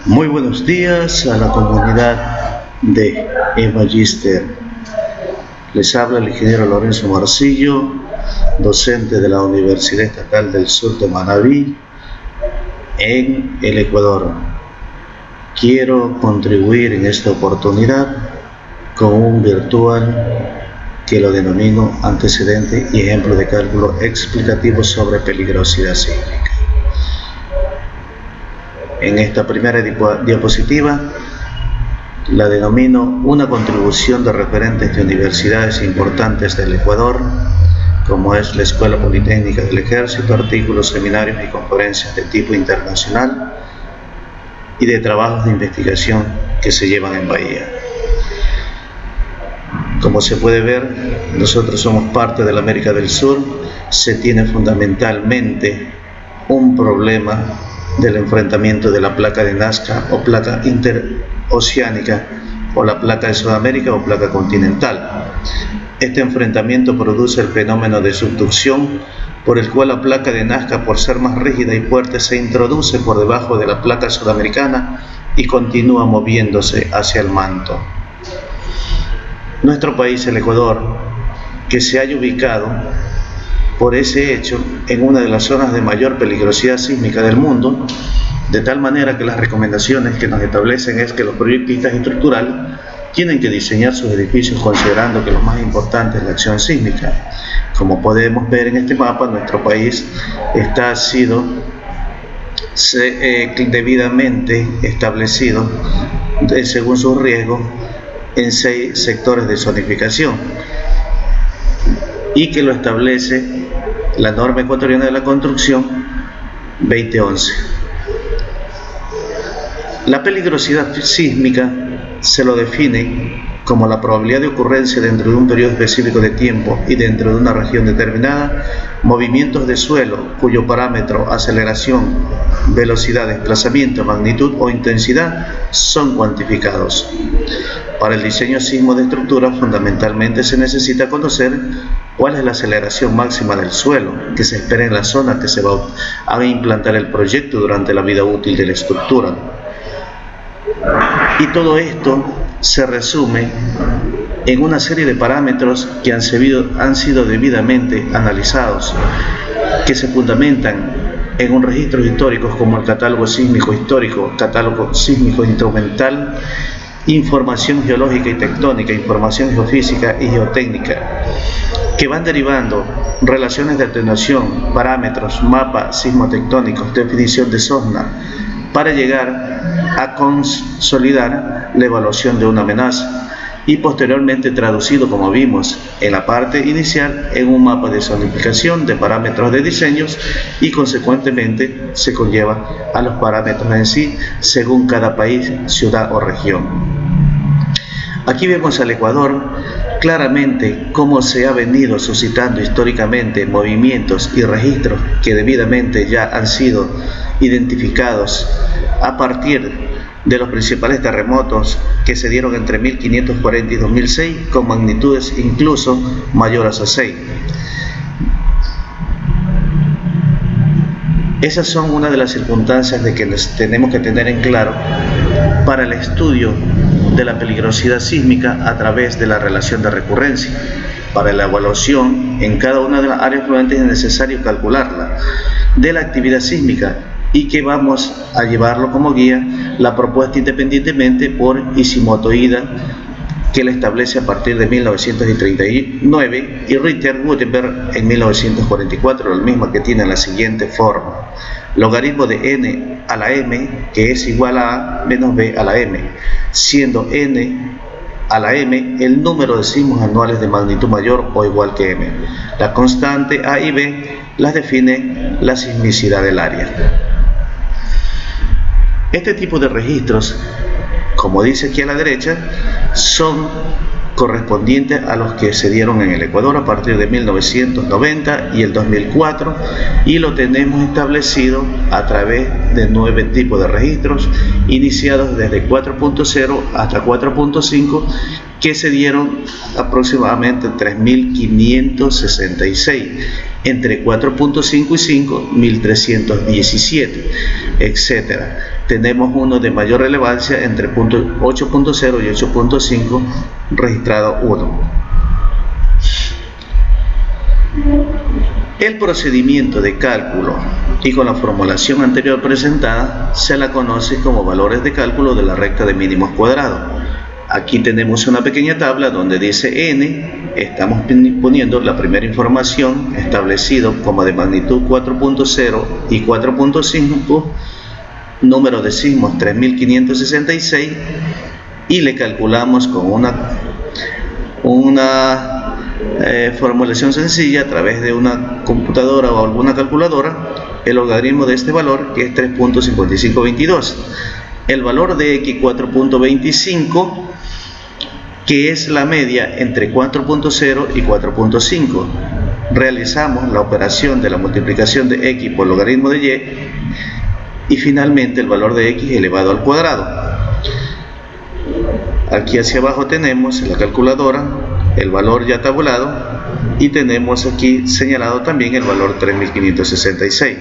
Muy buenos días a la comunidad de E-Magister. Les habla el ingeniero Lorenzo Marcillo, docente de la Universidad Estatal del Sur de Manabí, en el Ecuador. Quiero contribuir en esta oportunidad con un virtual que lo denomino antecedente y ejemplo de cálculo explicativo sobre peligrosidad sísmica. En esta primera diapositiva la denomino una contribución de referentes de universidades importantes del Ecuador, como es la Escuela Politécnica del Ejército, artículos, seminarios y conferencias de tipo internacional y de trabajos de investigación que se llevan en Bahía. Como se puede ver, nosotros somos parte de la América del Sur. Se tiene fundamentalmente un problema del enfrentamiento de la placa de Nazca o placa interoceánica, o la placa de Sudamérica o placa continental. Este enfrentamiento produce el fenómeno de subducción, por el cual la placa de Nazca, por ser más rígida y fuerte, se introduce por debajo de la placa sudamericana y continúa moviéndose hacia el manto. Nuestro país, el Ecuador, que se haya ubicado por ese hecho en una de las zonas de mayor peligrosidad sísmica del mundo, de tal manera que las recomendaciones que nos establecen es que los proyectistas estructurales tienen que diseñar sus edificios considerando que lo más importante es la acción sísmica. Como podemos ver en este mapa, nuestro país ha sido debidamente establecido según sus riesgos en 6 sectores de zonificación, y que lo establece la norma ecuatoriana de la construcción 2011. La peligrosidad sísmica se lo define como la probabilidad de ocurrencia dentro de un periodo específico de tiempo y dentro de una región determinada, movimientos de suelo cuyo parámetro, aceleración, velocidad, desplazamiento, magnitud o intensidad son cuantificados. Para el diseño sísmico de estructura, fundamentalmente se necesita conocer cuál es la aceleración máxima del suelo que se espera en la zona que se va a implantar el proyecto durante la vida útil de la estructura. Y todo esto se resume en una serie de parámetros que han sido debidamente analizados, que se fundamentan en un registro histórico como el catálogo sísmico histórico, catálogo sísmico instrumental, información geológica y tectónica, información geofísica y geotécnica, que van derivando relaciones de atenuación, parámetros, mapas sismotectónicos, definición de zona, para llegar a consolidar la evaluación de una amenaza y posteriormente traducido, como vimos en la parte inicial, en un mapa de zonificación de parámetros de diseños, y consecuentemente se conlleva a los parámetros en sí según cada país, ciudad o región. Aquí vemos al Ecuador claramente cómo se ha venido suscitando históricamente movimientos y registros que debidamente ya han sido identificados a partir de los principales terremotos que se dieron entre 1540 y 2006, con magnitudes incluso mayores a 6. Esas son una de las circunstancias de que tenemos que tener en claro para el estudio de la peligrosidad sísmica a través de la relación de recurrencia. Para la evaluación en cada una de las áreas fluentes es necesario calcularla de la actividad sísmica, y que vamos a llevarlo como guía la propuesta independientemente por Ishimoto Ida, que la establece a partir de 1939, y Richter Gutenberg en 1944, la misma, que tiene la siguiente forma: logaritmo de n a la m, que es igual a a menos b a la m, siendo n a la m el número de sismos anuales de magnitud mayor o igual que m. La constante a y b las define la sismicidad del área. Este tipo de registros, como dice aquí a la derecha, son correspondientes a los que se dieron en el Ecuador a partir de 1990 y el 2004, y lo tenemos establecido a través de 9 tipos de registros, iniciados desde 4.0 hasta 4.5, que se dieron aproximadamente 3.566, entre 4.5 y 5, 1.317, etc. tenemos uno de mayor relevancia entre 8.0 y 8.5, registrado 1. El procedimiento de cálculo y con la formulación anterior presentada se la conoce como valores de cálculo de la recta de mínimos cuadrados. Aquí tenemos una pequeña tabla donde dice n, estamos poniendo la primera información establecido como de magnitud 4.0 y 4.5, número de sismos 3566, y le calculamos con una formulación sencilla a través de una computadora o alguna calculadora el logaritmo de este valor, que es 3.5522. El valor de x 4.25, que es la media entre 4.0 y 4.5. Realizamos la operación de la multiplicación de x por logaritmo de y finalmente el valor de x elevado al cuadrado. Aquí hacia abajo tenemos en la calculadora el valor ya tabulado y tenemos aquí señalado también el valor 3566.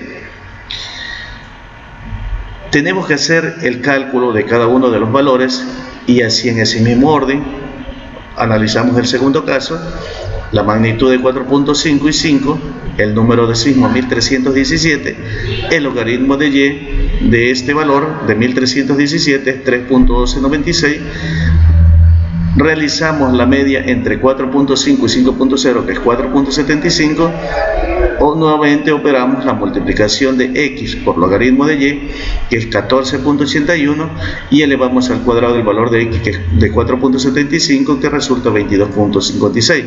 Tenemos que hacer el cálculo de cada uno de los valores y así en ese mismo orden analizamos el segundo caso, la magnitud de 4.5 y 5, el número de sismos 1317, el logaritmo de y de este valor de 1317 es 3.1296. Realizamos la media entre 4.5 y 5.0, que es 4.75, o nuevamente operamos la multiplicación de x por logaritmo de y, que es 14.81, y elevamos al cuadrado el valor de x, que es de 4.75, que resulta 22.56.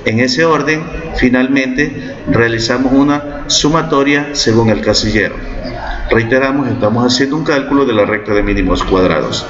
En ese orden, finalmente, realizamos una sumatoria según el casillero. Reiteramos, estamos haciendo un cálculo de la recta de mínimos cuadrados.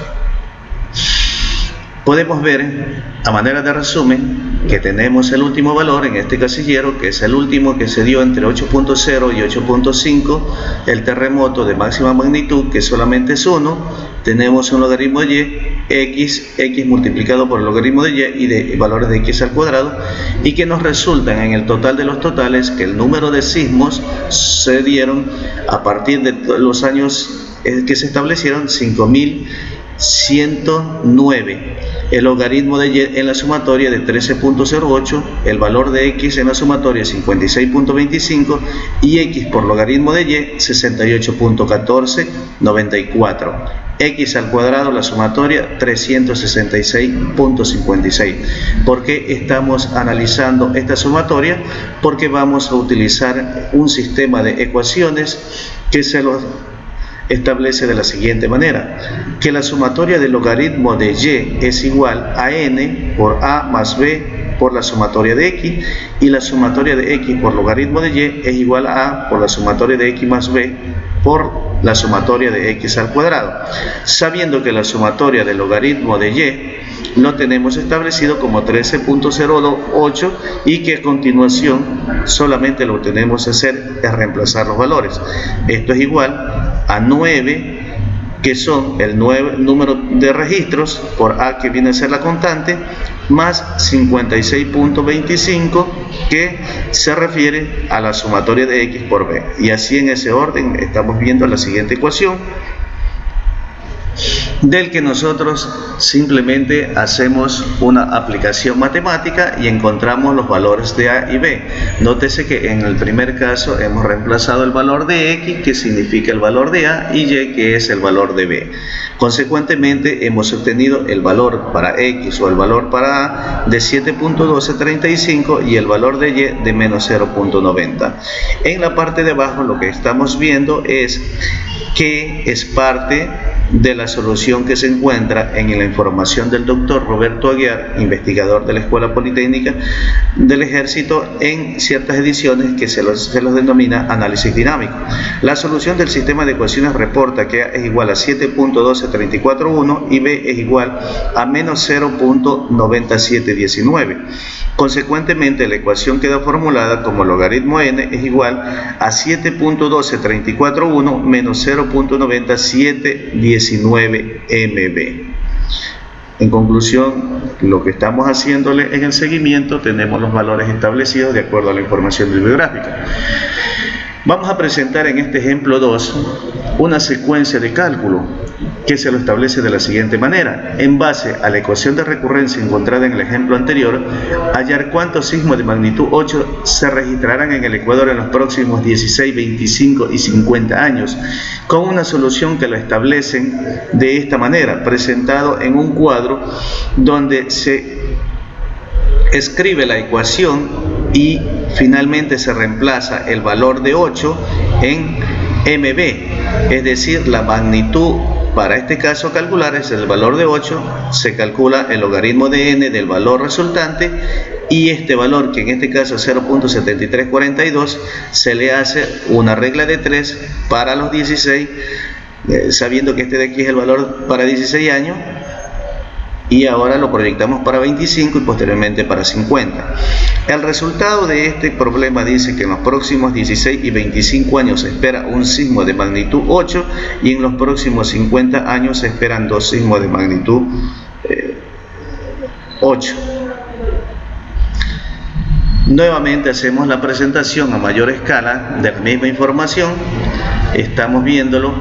Podemos ver, a manera de resumen, que tenemos el último valor en este casillero, que es el último que se dio entre 8.0 y 8.5, el terremoto de máxima magnitud, que solamente es 1, tenemos un logaritmo de x multiplicado por el logaritmo de y de valores de x al cuadrado, y que nos resultan en el total de los totales que el número de sismos se dieron a partir de los años que se establecieron 5.109, el logaritmo de y en la sumatoria de 13.08, el valor de x en la sumatoria 56.25 y x por logaritmo de y 68.1494, x al cuadrado la sumatoria 366.56. ¿Por qué estamos analizando esta sumatoria? Porque vamos a utilizar un sistema de ecuaciones que se los establece de la siguiente manera: que la sumatoria del logaritmo de y es igual a n por a más b por la sumatoria de x, y la sumatoria de x por logaritmo de y es igual a a por la sumatoria de x más b por la sumatoria de x al cuadrado, sabiendo que la sumatoria del logaritmo de y lo tenemos establecido como 13.08 y que a continuación solamente lo que tenemos que hacer es reemplazar los valores. Esto es igual a 9, que son el número de registros, por a, que viene a ser la constante, más 56.25, que se refiere a la sumatoria de x por b. Y así en ese orden estamos viendo la siguiente ecuación, del que nosotros simplemente hacemos una aplicación matemática y encontramos los valores de a y b. Nótese que en el primer caso hemos reemplazado el valor de x, que significa el valor de a, y y, que es el valor de b. Consecuentemente hemos obtenido el valor para x o el valor para a de 7.1235 y el valor de y de menos 0.90. En la parte de abajo lo que estamos viendo es que es parte de la solución que se encuentra en la información del doctor Roberto Aguiar, investigador de la Escuela Politécnica del Ejército, en ciertas ediciones que se los denomina análisis dinámico. La solución del sistema de ecuaciones reporta que A es igual a 7.12341 y B es igual a menos 0.9719. Consecuentemente, la ecuación queda formulada como logaritmo n es igual a 7.12341 menos 0.9719 mb. En conclusión, lo que estamos haciéndole en el seguimiento, tenemos los valores establecidos de acuerdo a la información bibliográfica. Vamos a presentar en este ejemplo 2 una secuencia de cálculo que se lo establece de la siguiente manera. En base a la ecuación de recurrencia encontrada en el ejemplo anterior, hallar cuántos sismos de magnitud 8 se registrarán en el Ecuador en los próximos 16, 25 y 50 años, con una solución que lo establecen de esta manera, presentado en un cuadro donde se escribe la ecuación y finalmente se reemplaza el valor de 8 en MB, es decir, la magnitud para este caso calcular es el valor de 8, se calcula el logaritmo de n del valor resultante y este valor, que en este caso es 0.7342, se le hace una regla de 3 para los 16, sabiendo que este de aquí es el valor para 16 años, y ahora lo proyectamos para 25 y posteriormente para 50. El resultado de este problema dice que en los próximos 16 y 25 años se espera un sismo de magnitud 8 y en los próximos 50 años se esperan dos sismos de magnitud 8. Nuevamente hacemos la presentación a mayor escala de la misma información. Estamos viéndolo,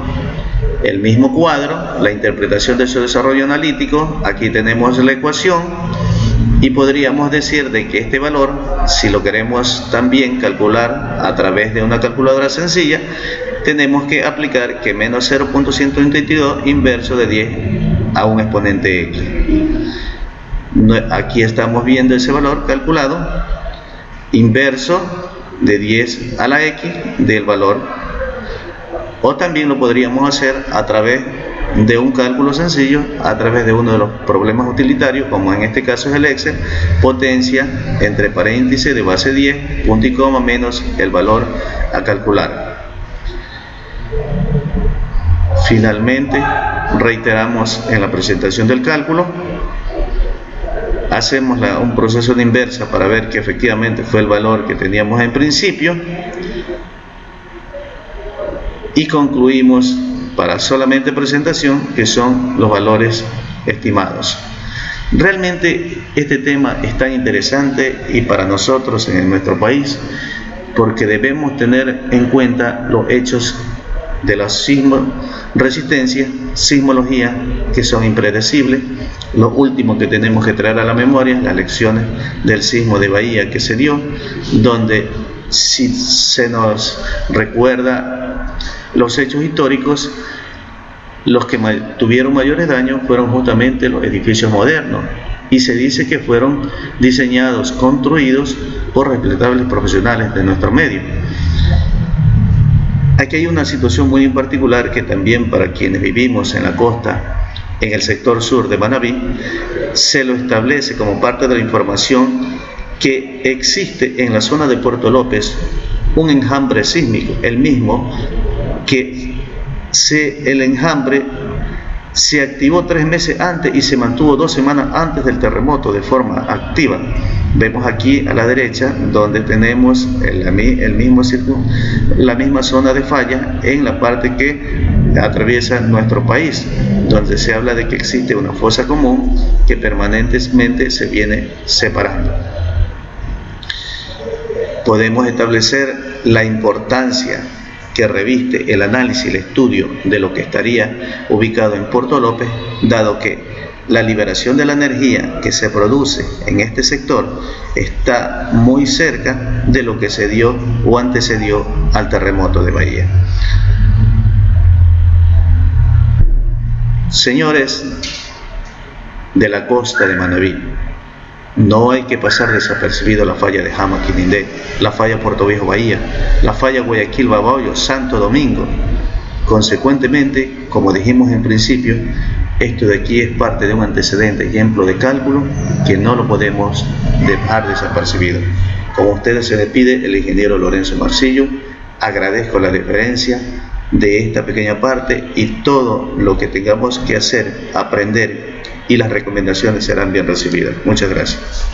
el mismo cuadro, la interpretación de su desarrollo analítico. Aquí tenemos la ecuación y podríamos decir de que este valor, si lo queremos también calcular a través de una calculadora sencilla, tenemos que aplicar que menos 0.132 inverso de 10 a un exponente x. Aquí estamos viendo ese valor calculado, inverso de 10 a la x del valor. O también lo podríamos hacer a través de un cálculo sencillo, a través de uno de los problemas utilitarios, como en este caso es el Excel, potencia entre paréntesis de base 10, punto y coma, menos el valor a calcular. Finalmente, reiteramos en la presentación del cálculo, hacemos un proceso de inversa para ver que efectivamente fue el valor que teníamos en principio, y concluimos para solamente presentación que son los valores estimados. Realmente este tema es tan interesante y para nosotros en nuestro país, porque debemos tener en cuenta los hechos de la resistencia, sismología, que son impredecibles. Lo último que tenemos que traer a la memoria, las lecciones del sismo de Bahía que se dio, donde si se nos recuerda los hechos históricos, los que tuvieron mayores daños fueron justamente los edificios modernos, y se dice que fueron diseñados, construidos por respetables profesionales de nuestro medio. Aquí hay una situación muy en particular que también para quienes vivimos en la costa, en el sector sur de Manabí, se lo establece como parte de la información que existe en la zona de Puerto López un enjambre sísmico, el mismo que el enjambre se activó 3 meses antes y se mantuvo 2 semanas antes del terremoto de forma activa. Vemos aquí a la derecha donde tenemos la misma zona de falla en la parte que atraviesa nuestro país, donde se habla de que existe una fosa común que permanentemente se viene separando. Podemos establecer la importancia que reviste el análisis y el estudio de lo que estaría ubicado en Puerto López, dado que la liberación de la energía que se produce en este sector está muy cerca de lo que se dio o antecedió al terremoto de Bahía. Señores de la costa de Manabí, no hay que pasar desapercibido la falla de Jama-Quinindé, la falla Puerto Viejo Bahía, la falla Guayaquil-Babahoyo, Santo Domingo. Consecuentemente, como dijimos en principio, esto de aquí es parte de un antecedente, ejemplo de cálculo, que no lo podemos dejar desapercibido. Como a ustedes se les pide, el ingeniero Lorenzo Marcillo, agradezco la deferencia de esta pequeña parte y todo lo que tengamos que hacer, aprender, y las recomendaciones serán bien recibidas. Muchas gracias.